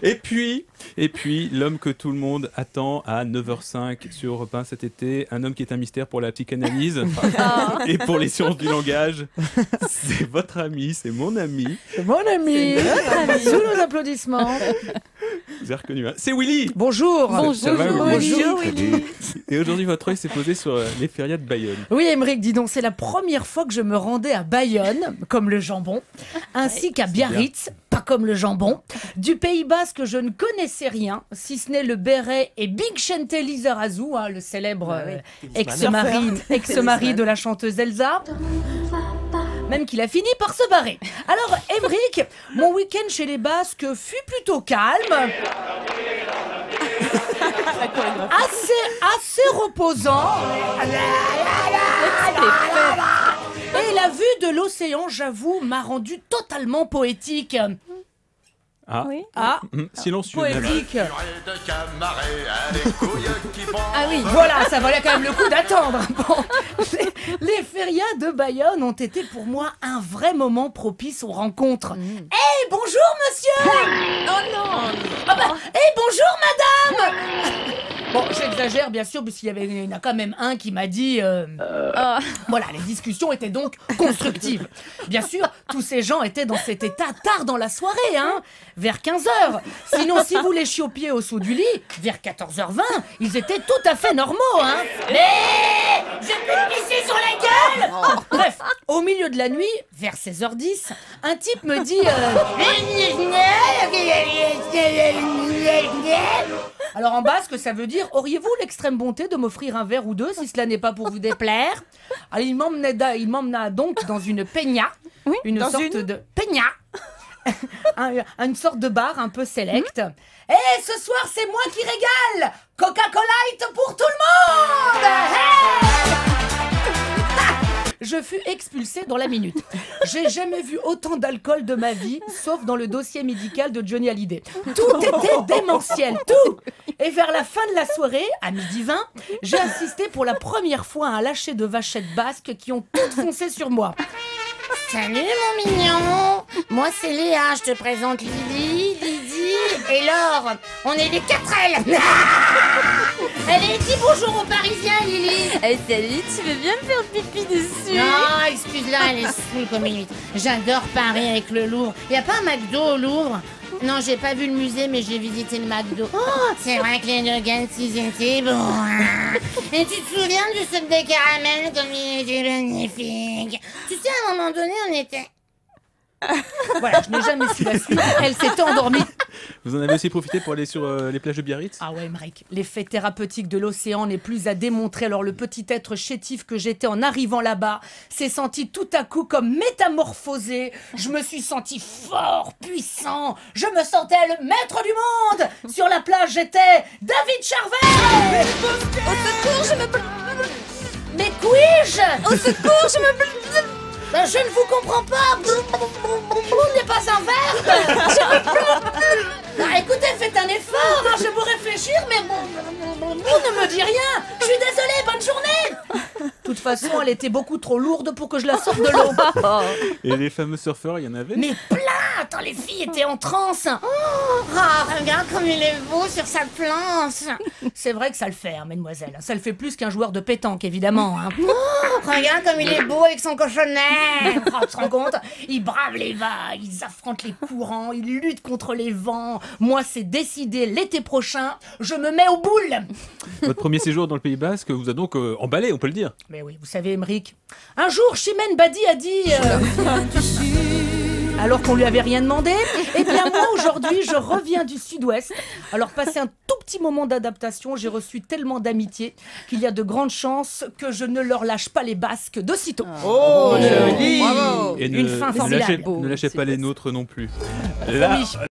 Et puis, l'homme que tout le monde attend à 9h05 sur Europe 1 cet été, un homme qui est un mystère pour la psychanalyse et pour les sciences du langage. C'est votre ami, c'est mon ami. C'est mon ami. Sous nos applaudissements. Vous avez reconnu, hein. C'est Willy. Bonjour. Ça va, Willy? Bonjour, Willy. Et aujourd'hui, votre œil s'est posé sur les férias de Bayonne. Oui, Aymeric, dis donc, c'est la première fois que je me rendais à Bayonne, comme le jambon, ainsi qu'à Biarritz, pas comme le jambon. Du Pays Basque, je ne connaissais rien, si ce n'est le béret et Big Chente Lizarazu, le célèbre ex-mari de la chanteuse Elsa. Même qu'il a fini par se barrer. Alors, Aymeric, mon week-end chez les Basques fut plutôt calme. assez reposant. Et la vue de l'océan, j'avoue, m'a rendu totalement poétique. Silencieux. Poétique. Ah oui. Voilà, ça valait quand même le coup d'attendre. Bon, les férias de Bayonne ont été pour moi un vrai moment propice aux rencontres. Hey, bonjour monsieur. Oh non. Hey, bonjour madame. Bon, j'exagère bien sûr, puisqu'il y en a quand même un qui m'a dit... Voilà, les discussions étaient donc constructives. Bien sûr, tous ces gens étaient dans cet état tard dans la soirée, vers 15h. Sinon, si vous les chiopiez au saut du lit, vers 14h20, ils étaient tout à fait normaux, Mais j'ai pu me pisser sur la gueule. Bref, au milieu de la nuit, vers 16h10, un type me dit... Alors en basque, ça veut dire, auriez-vous l'extrême bonté de m'offrir un verre ou deux, si cela n'est pas pour vous déplaire? Alors, il m'emmena donc dans une peña, une sorte de bar un peu select. Et ce soir, c'est moi qui régale. Coca-Cola pour tout le monde. Hey. Je fus expulsée dans la minute. J'ai jamais vu autant d'alcool de ma vie, sauf dans le dossier médical de Johnny Hallyday. Tout était démentiel, tout. Et vers la fin de la soirée, à 12h20, j'ai assisté pour la première fois à un lâcher de vachettes basques qui ont toutes foncé sur moi. Salut mon mignon. Moi c'est Léa, je te présente Lydie et Laure. On est les 4L. Allez, dis bonjour aux Parisiens, Lily. Salut, tu veux bien me faire pipi dessus? Non, excuse-la, elle est saoule comme une huître. J'adore Paris avec le Louvre. Y a pas un McDo au Louvre? Non, j'ai pas vu le musée, mais j'ai visité le McDo. Oh, c'est vrai que les nuggets, ils étaient bons. Et tu te souviens du sucre de caramel comme il était magnifique? Tu sais, à un moment donné, on était... Voilà, je n'ai jamais su la suite. Elle s'était endormie. Vous en avez aussi profité pour aller sur les plages de Biarritz? Ah ouais, Aymeric, l'effet thérapeutique de l'océan n'est plus à démontrer. Alors le petit être chétif que j'étais en arrivant là-bas s'est senti tout à coup comme métamorphosé. Je me suis senti fort, puissant. Je me sentais le maître du monde. Sur la plage, j'étais David Charvet. Au secours, je me... Mais puis-je? Au secours, je me... je ne vous comprends pas. N'est pas un verbe. Écoutez, faites un effort. Je vais vous réfléchir, mais vous ne me dit rien. Je suis désolée, bonne journée. De toute façon, elle était beaucoup trop lourde pour que je la sorte de l'eau. Et les fameux surfeurs, il y en avait? Mais plein. Attends, les filles étaient en transe. Regarde comme il est beau sur sa planche. C'est vrai que ça le fait, mademoiselle. Ça le fait plus qu'un joueur de pétanque, évidemment. Regarde comme il est beau avec son cochonnet. Tu te rends compte? Ils bravent les vagues, ils affrontent les courants, ils luttent contre les vents. Moi, c'est décidé, l'été prochain, je me mets aux boules. Votre premier séjour dans le Pays Basque vous a donc emballé, on peut le dire. Mais oui, vous savez, Aymeric, un jour, Chimène Badi a dit... alors qu'on lui avait rien demandé. Eh bien moi aujourd'hui je reviens du sud-ouest. Alors passé un tout petit moment d'adaptation, j'ai reçu tellement d'amitié qu'il y a de grandes chances que je ne leur lâche pas les Basques d'aussitôt. Oh, joli. Et Une fin formidable. Ne lâchez pas les nôtres non plus. Promis.